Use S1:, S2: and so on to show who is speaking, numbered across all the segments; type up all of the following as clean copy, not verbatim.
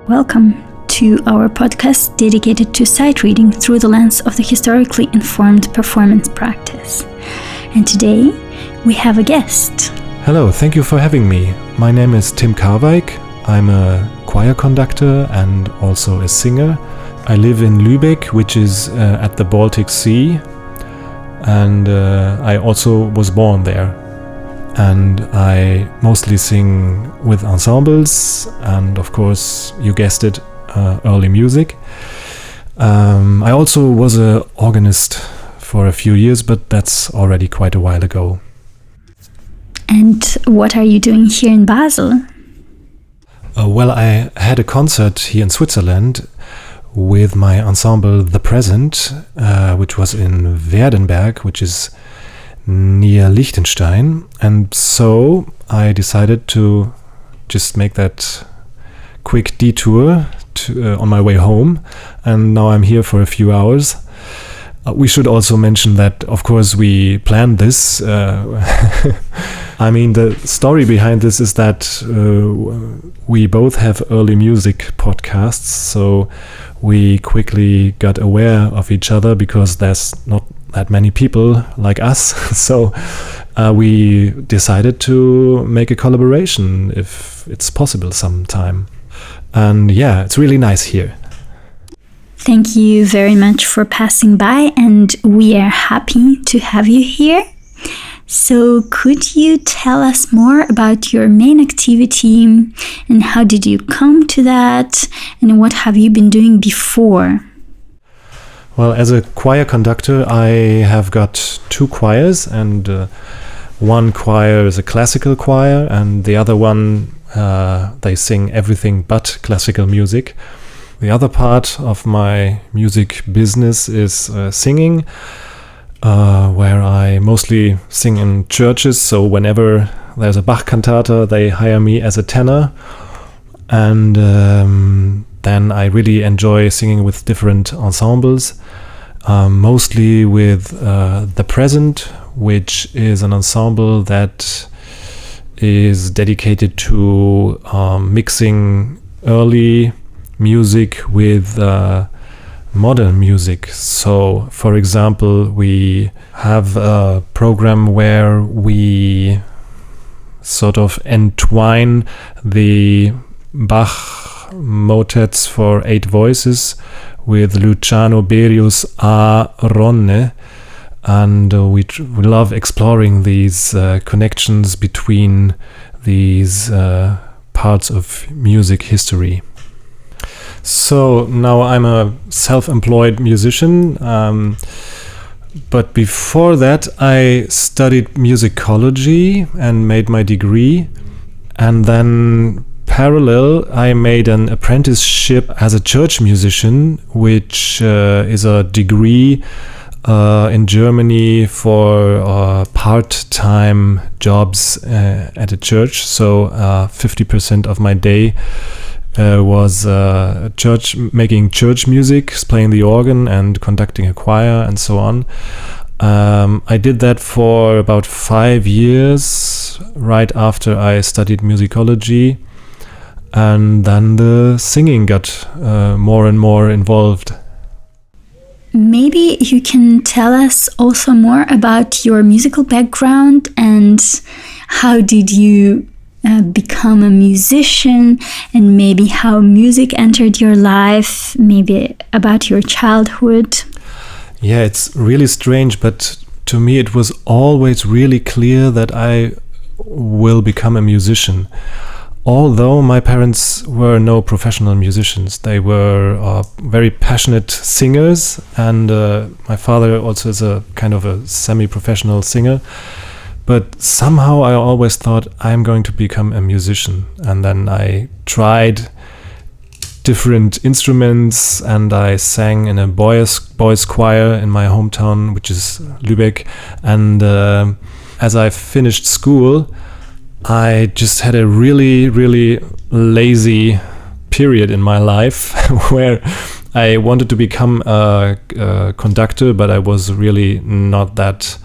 S1: Welcome to our podcast dedicated to sight reading through the lens of the historically informed performance practice. And today we have a guest.
S2: Hello, thank you for having me. My name is Tim Karweick. I'm a choir conductor and also a singer. I live in Lübeck, which is at the Baltic Sea, and I also was born there. And I mostly sing with ensembles and, of course, you guessed it, early music. I also was an organist for a few years, but that's already quite a while ago.
S1: And what are you doing here in Basel?
S2: Well, I had a concert here in Switzerland with my ensemble The Present, which was in Werdenberg, which is near Liechtenstein, and so I decided to just make that quick detour on my way home, and now I'm here for a few hours. We should also mention that, of course, we planned this. I mean, the story behind this is that we both have early music podcasts, so we quickly got aware of each other because there's not that many people like us. So we decided to make a collaboration if it's possible sometime. And yeah, it's really nice here.
S1: Thank you very much for passing by, and we are happy to have you here. So could you tell us more about your main activity and how did you come to that and what have you been doing before?
S2: Well, as a choir conductor, I have got two choirs, and one choir is a classical choir, and the other one, they sing everything but classical music. The other part of my music business is singing, where I mostly sing in churches, so whenever there's a Bach cantata, they hire me as a tenor, and then I really enjoy singing with different ensembles, mostly with The Present, which is an ensemble that is dedicated to mixing early music with modern music. So, for example, we have a program where we sort of entwine the Bach motets for 8 voices with Luciano Berius a Ronne, and we love exploring these connections between these parts of music history. So now I'm a self-employed musician, but before that I studied musicology and made my degree, and then parallel I made an apprenticeship as a church musician, which is a degree in Germany for part-time jobs at a church. So 50% of my day was making church music, playing the organ and conducting a choir and so on. I did that for about 5 years right after I studied musicology, and then the singing got more and more involved.
S1: Maybe you can tell us also more about your musical background and how did you become a musician, and maybe how music entered your life, maybe about your childhood.
S2: Yeah, it's really strange, but to me it was always really clear that I will become a musician. Although my parents were no professional musicians, they were very passionate singers, and my father also is a kind of a semi-professional singer. But somehow I always thought I'm going to become a musician, and then I tried different instruments, and I sang in a boys choir in my hometown, which is Lübeck. And as I finished school, I just had a really, really lazy period in my life where I wanted to become a conductor, but I was really not that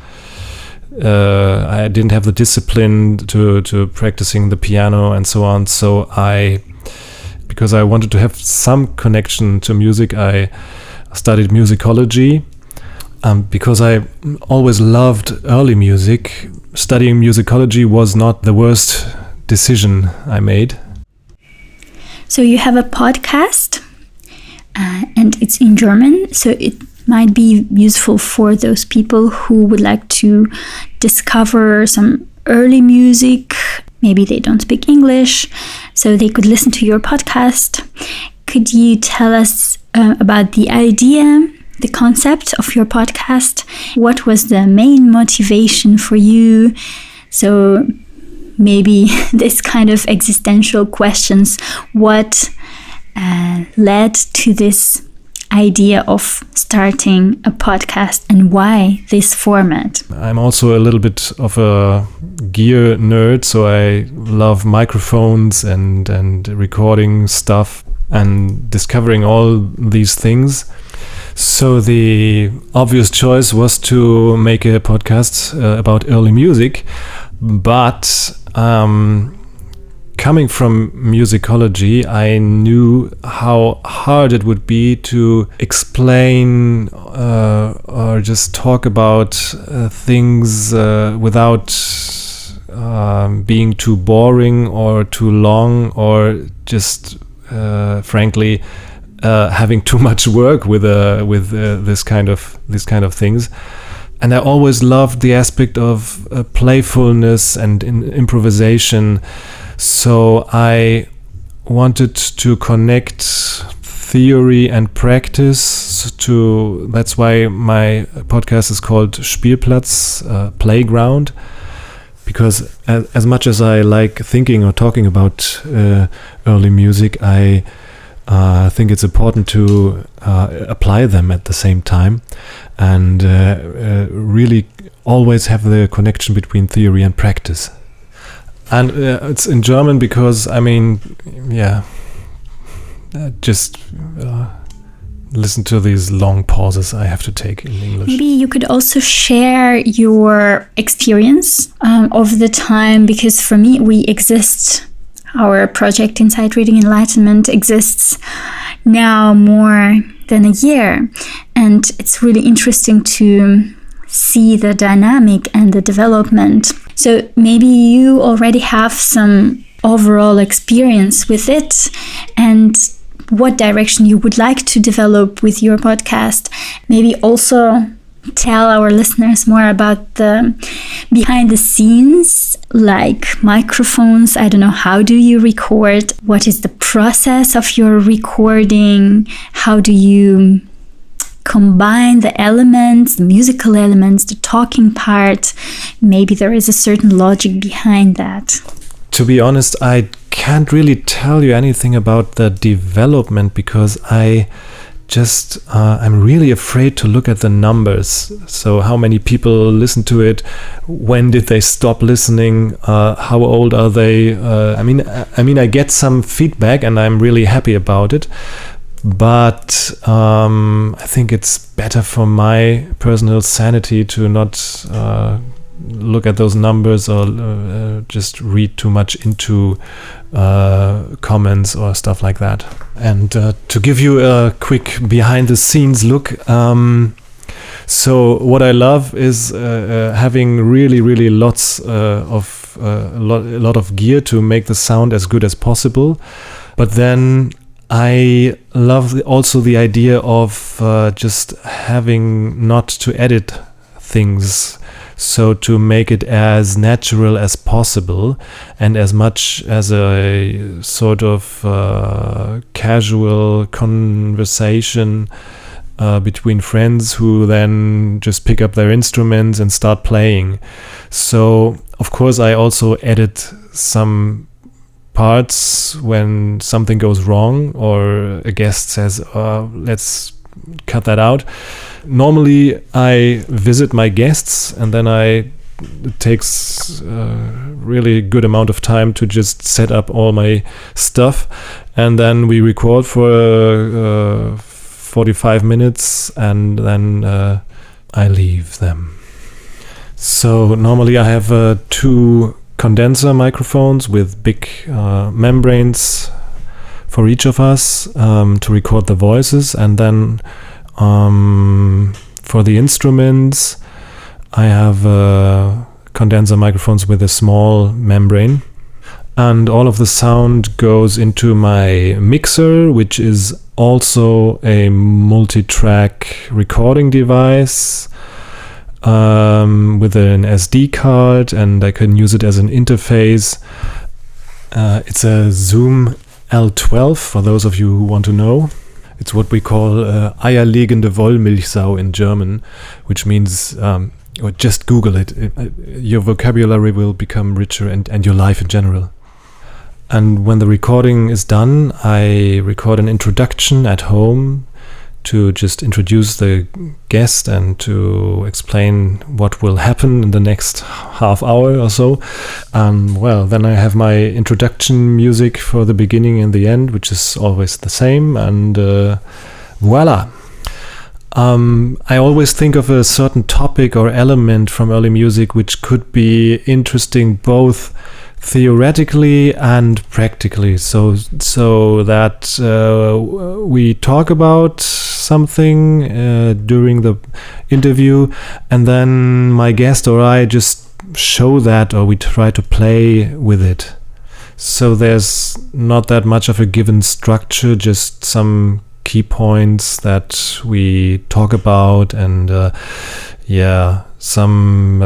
S2: I didn't have the discipline to practicing the piano and so on. So because I wanted to have some connection to music, I studied musicology. Because I always loved early music, studying musicology was not the worst decision I made.
S1: So you have a podcast, and it's in German, so it might be useful for those people who would like to discover some early music. Maybe they don't speak English, so they could listen to your podcast. Could you tell us about the idea, the concept of your podcast? What was the main motivation for you? So maybe this kind of existential questions. What led to this idea of starting a podcast, and why this format?
S2: I'm also a little bit of a gear nerd, so I love microphones and recording stuff and discovering all these things. So the obvious choice was to make a podcast about early music, but coming from musicology, I knew how hard it would be to explain or just talk about things without being too boring or too long, or just frankly having too much work with this kind of things. And I always loved the aspect of playfulness and improvisation. So I wanted to connect theory and practice that's why my podcast is called Spielplatz, Playground. Because as much as I like thinking or talking about early music, I think it's important to apply them at the same time, and really always have the connection between theory and practice. And it's in German because, just listen to these long pauses I have to take in English.
S1: Maybe you could also share your experience of the time, because for me, our project Inside Reading Enlightenment exists now more than a year, and it's really interesting to see the dynamic and the development. So maybe you already have some overall experience with it, and what direction you would like to develop with your podcast. Maybe also tell our listeners more about the behind the scenes, like microphones. I don't know, how do you record? What is the process of your recording? How do you combine the elements, the musical elements, the talking part? Maybe there is a certain logic behind that.
S2: To be honest, I can't really tell you anything about the development, because I'm really afraid to look at the numbers. So how many people listen to it? When did they stop listening? How old are they? I get some feedback and I'm really happy about it. But I think it's better for my personal sanity to not look at those numbers or just read too much into comments or stuff like that. And to give you a quick behind the scenes look, so what I love is having really lots of a lot of gear to make the sound as good as possible. But then I love also the idea of just having not to edit things, so to make it as natural as possible and as much as a sort of casual conversation between friends who then just pick up their instruments and start playing. So of course I also edit some parts when something goes wrong or a guest says, let's cut that out. Normally I visit my guests, and then it takes a really good amount of time to just set up all my stuff, and then we record for 45 minutes, and then I leave them. So normally I have 2 condenser microphones with big membranes for each of us to record the voices, and then for the instruments, I have condenser microphones with a small membrane, and all of the sound goes into my mixer, which is also a multi-track recording device with an SD card, and I can use it as an interface. It's a Zoom L12, for those of you who want to know. It's what we call eierlegende Wollmilchsau in German, which means, or just Google it. Your vocabulary will become richer, and your life in general. And when the recording is done, I record an introduction at home to just introduce the guest and to explain what will happen in the next half hour or so. Then I have my introduction music for the beginning and the end, which is always the same, and voila. I always think of a certain topic or element from early music which could be interesting both theoretically and practically, so that we talk about something during the interview, and then my guest or I just show that, or we try to play with it. So there's not that much of a given structure, just some key points that we talk about, and some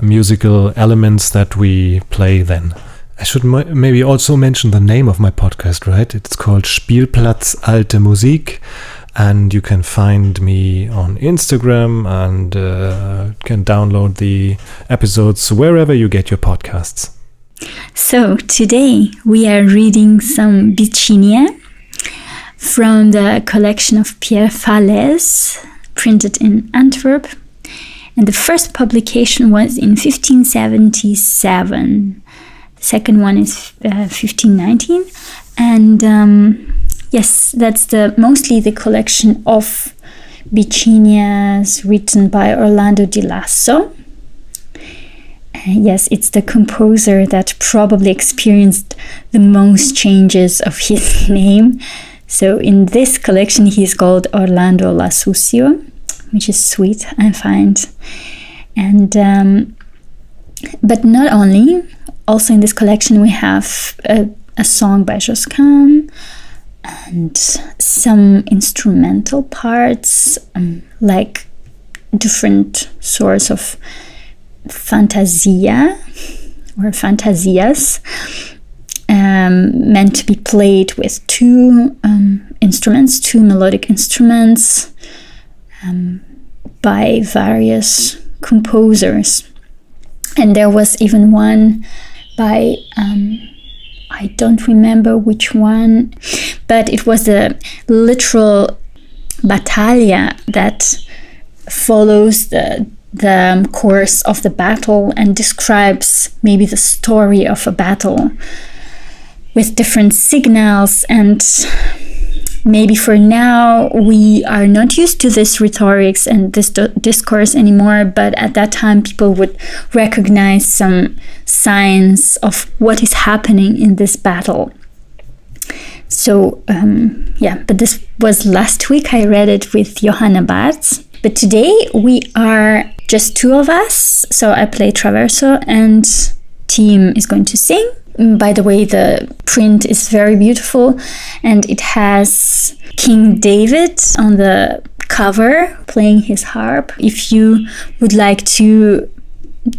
S2: musical elements that we play then. I should maybe also mention the name of my podcast, right? It's called Spielplatz Alte Musik, and you can find me on Instagram, and can download the episodes wherever you get your podcasts.
S1: So today we are reading some Bicinia from the collection of Pierre Falaise, printed in Antwerp. And the first publication was in 1577. The second one is 1519. And yes, that's mostly the collection of Bicinias written by Orlando di Lasso. Yes, it's the composer that probably experienced the most changes of his name. So in this collection, he's called Orlando Lassuccio, which is sweet, I find. And but not only, also in this collection we have a song by Josquin and some instrumental parts, like different sorts of fantasia or fantasias, meant to be played with two instruments, two melodic instruments, by various composers. And there was even one by I don't remember which one, but it was a literal battaglia that follows the course of the battle and describes maybe the story of a battle with different signals. And maybe for now we are not used to this rhetorics and this discourse anymore, but at that time people would recognize some signs of what is happening in this battle. So but this was last week. I read it with Johanna Bartz, but today we are just two of us. So I play traverso and Tim is going to sing. By the way, the print is very beautiful, and it has King David on the cover playing his harp. If you would like to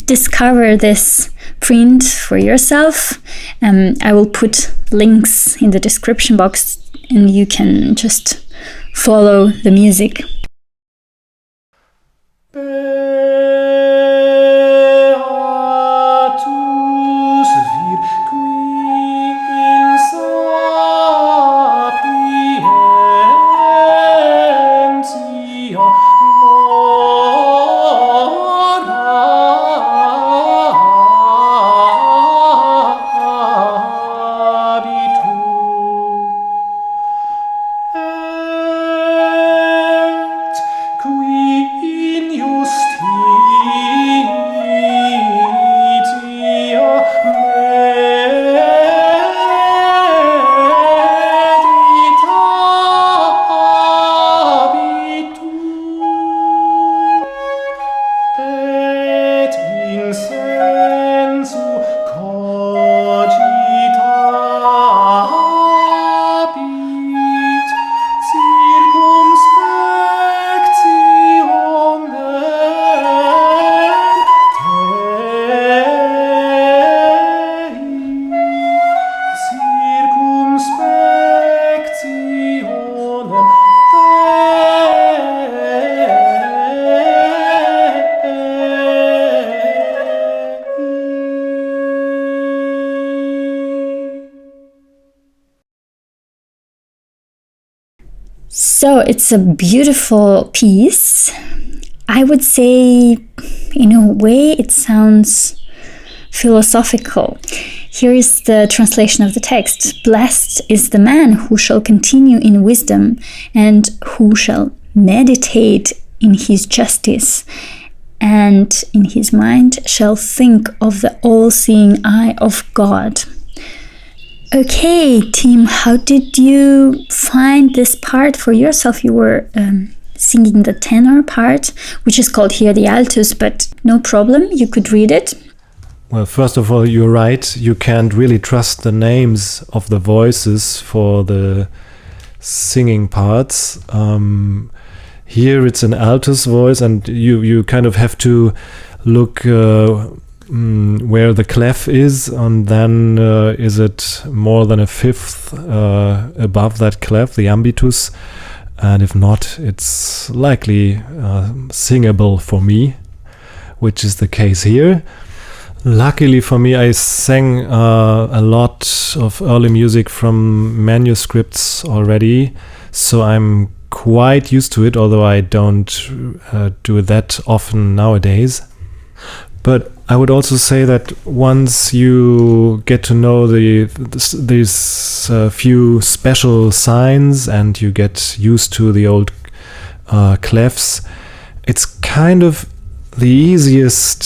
S1: discover this print for yourself, I will put links in the description box and you can just follow the music.
S3: Queen Justitia
S1: So it's a beautiful piece. I would say, in a way, it sounds philosophical. Here is the translation of the text. Blessed is the man who shall continue in wisdom and who shall meditate in his justice, and in his mind shall think of the all-seeing eye of God. Okay, Tim, how did you find this part for yourself? You were singing the tenor part, which is called here the altus, but no problem, you could read it.
S2: Well, first of all, you're right. You can't really trust the names of the voices for the singing parts. Here it's an altus voice, and you kind of have to look where the clef is, and then is it more than a fifth above that clef, the ambitus, and if not, it's likely singable for me, which is the case here. Luckily for me, I sang a lot of early music from manuscripts already, so I'm quite used to it, although I don't do it that often nowadays. But I would also say that once you get to know these few special signs and you get used to the old clefs, it's kind of the easiest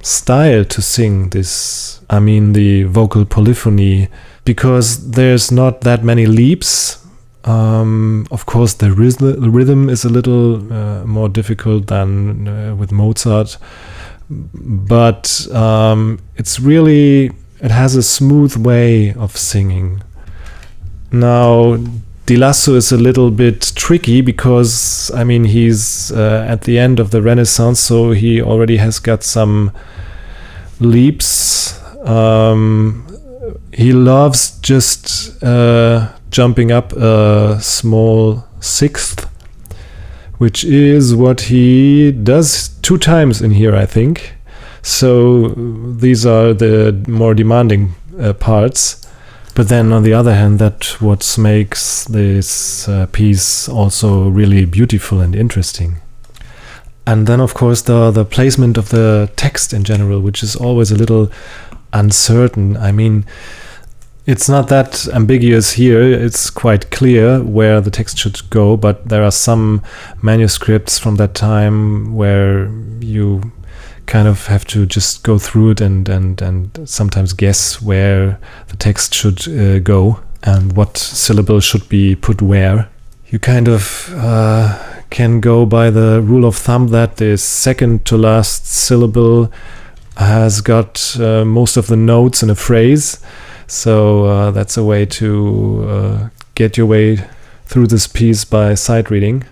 S2: style to sing this, I mean the vocal polyphony, because there's not that many leaps. Of course the rhythm is a little more difficult than with Mozart, but it has a smooth way of singing. Now Di Lasso is a little bit tricky because I mean he's at the end of the Renaissance, so he already has got some leaps. He loves just jumping up a small sixth, which is what he does 2 times in here, I think. So these are the more demanding parts. But then on the other hand, that's what makes this piece also really beautiful and interesting. And then of course the placement of the text in general, which is always a little uncertain. I mean, it's not that ambiguous here. It's quite clear where the text should go, but there are some manuscripts from that time where you kind of have to just go through it and sometimes guess where the text should go and what syllable should be put where. You kind of can go by the rule of thumb that the second to last syllable has got most of the notes in a phrase. So that's a way to get your way through this piece by sight reading.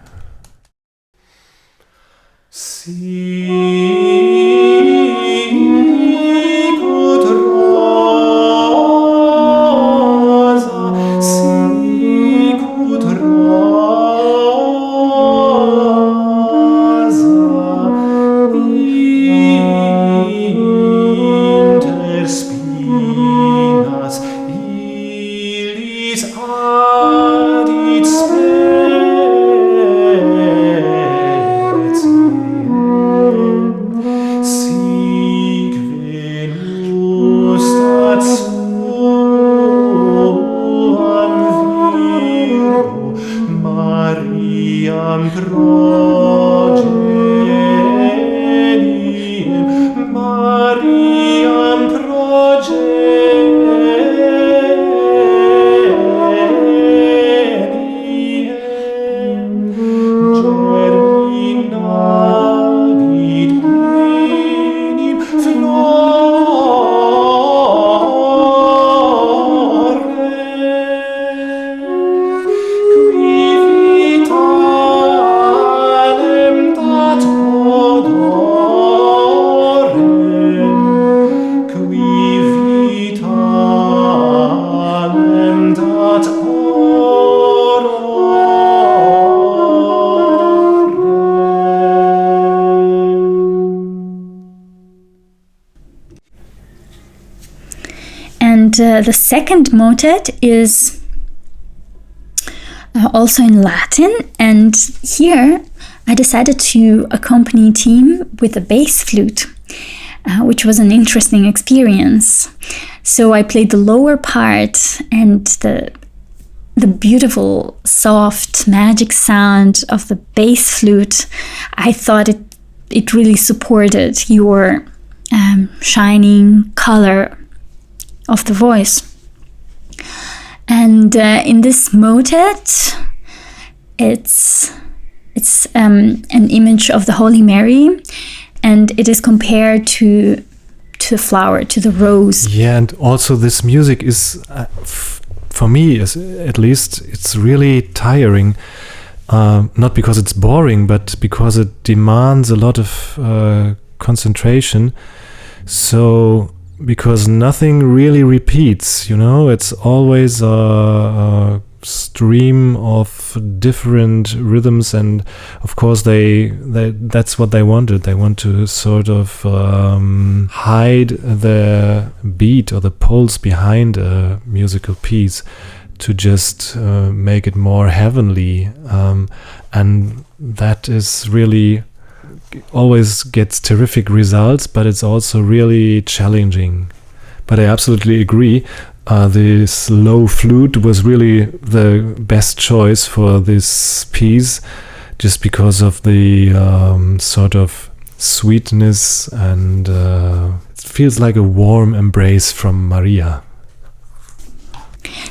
S1: And the second motet is also in Latin. And here I decided to accompany Tim with a bass flute, which was an interesting experience. So I played the lower part, and the beautiful, soft, magic sound of the bass flute, I thought it really supported your shining color of the voice. And in this motet, it's an image of the Holy Mary, and it is compared to the flower, to the rose.
S2: Yeah, and also this music is, for me, at least, it's really tiring. Not because it's boring, but because it demands a lot of concentration. So, because nothing really repeats, it's always a stream of different rhythms, and of course that's what they wanted. They want to sort of hide the beat or the pulse behind a musical piece, to just make it more heavenly, and that is really always gets terrific results, but it's also really challenging. But I absolutely agree, this low flute was really the best choice for this piece, just because of the sort of sweetness, and it feels like a warm embrace from Maria.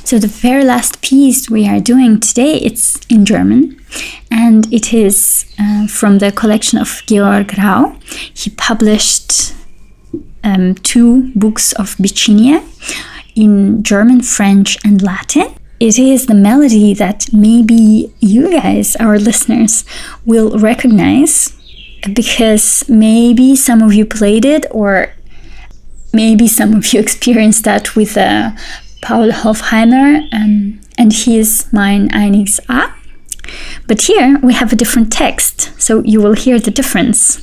S1: So the very last piece we are doing today, it's in German, and it is from the collection of Georg Rau. He published 2 books of Bicinia in German, French, and Latin. It is the melody that maybe you guys, our listeners, will recognize, because maybe some of you played it, or maybe some of you experienced that with Paul Hofheimer and his Mein einiges A. But here we have a different text, so you will hear the difference.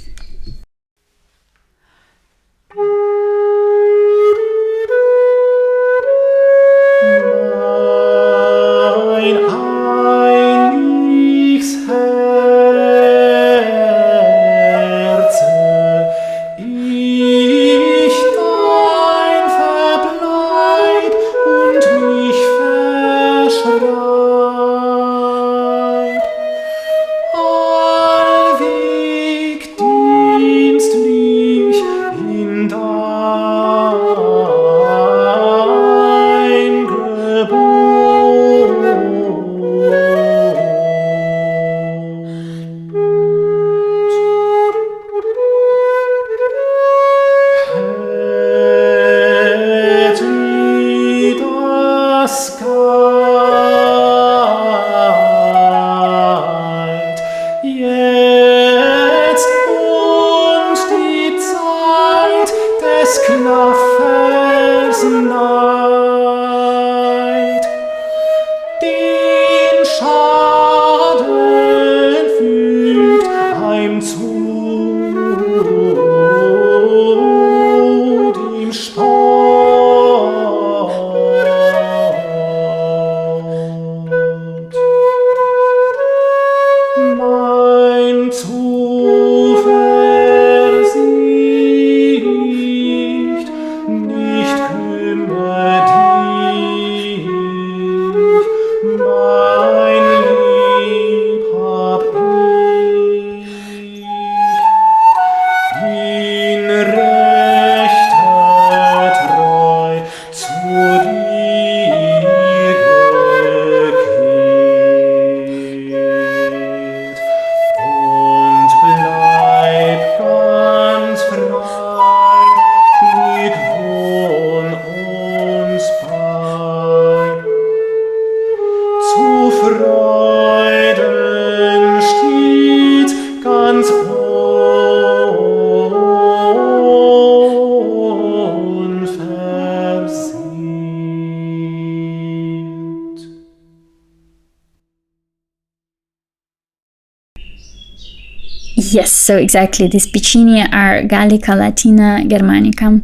S1: Yes, so exactly. These Bicinia are Gallica, Latina, Germanica,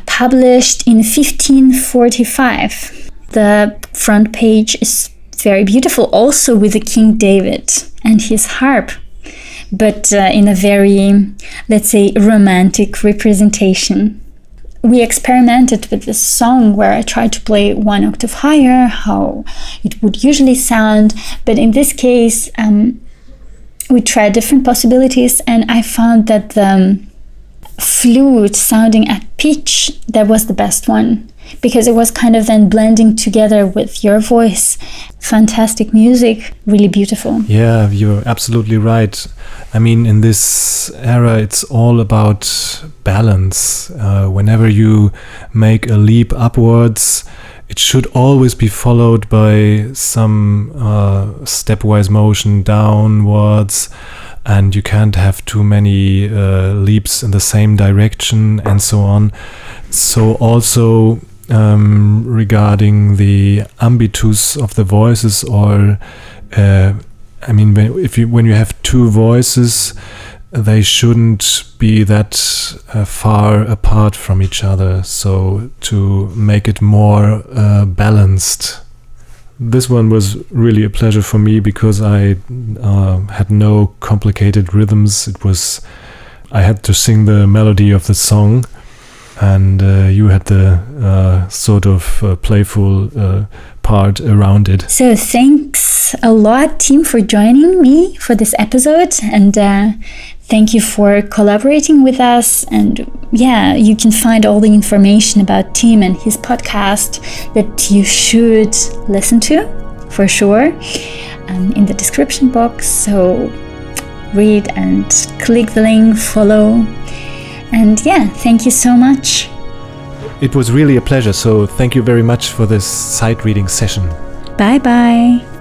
S1: published in 1545. The front page is very beautiful, also with the King David and his harp, but in a very, let's say, romantic representation. We experimented with this song where I tried to play one octave higher, how it would usually sound, but in this case, we tried different possibilities, and I found that the flute sounding at pitch, that was the best one, because it was kind of then blending together with your voice. Fantastic music, really beautiful.
S2: Yeah, you're absolutely right. I mean, in this era, it's all about balance. Whenever you make a leap upwards, it should always be followed by some stepwise motion downwards, and you can't have too many leaps in the same direction and so on. So also regarding the ambitus of the voices, or I mean, when you have two voices, they shouldn't be that far apart from each other, so to make it more balanced. This one was really a pleasure for me because I had no complicated rhythms. I had to sing the melody of the song, and you had the sort of playful part around it.
S1: So thanks a lot, Tim, for joining me for this episode, and thank you for collaborating with us. And yeah, you can find all the information about Tim and his podcast that you should listen to, for sure, in the description box. So read and click the link, follow. And yeah, thank you so much.
S2: It was really a pleasure, so thank you very much for this sight reading session.
S1: Bye bye.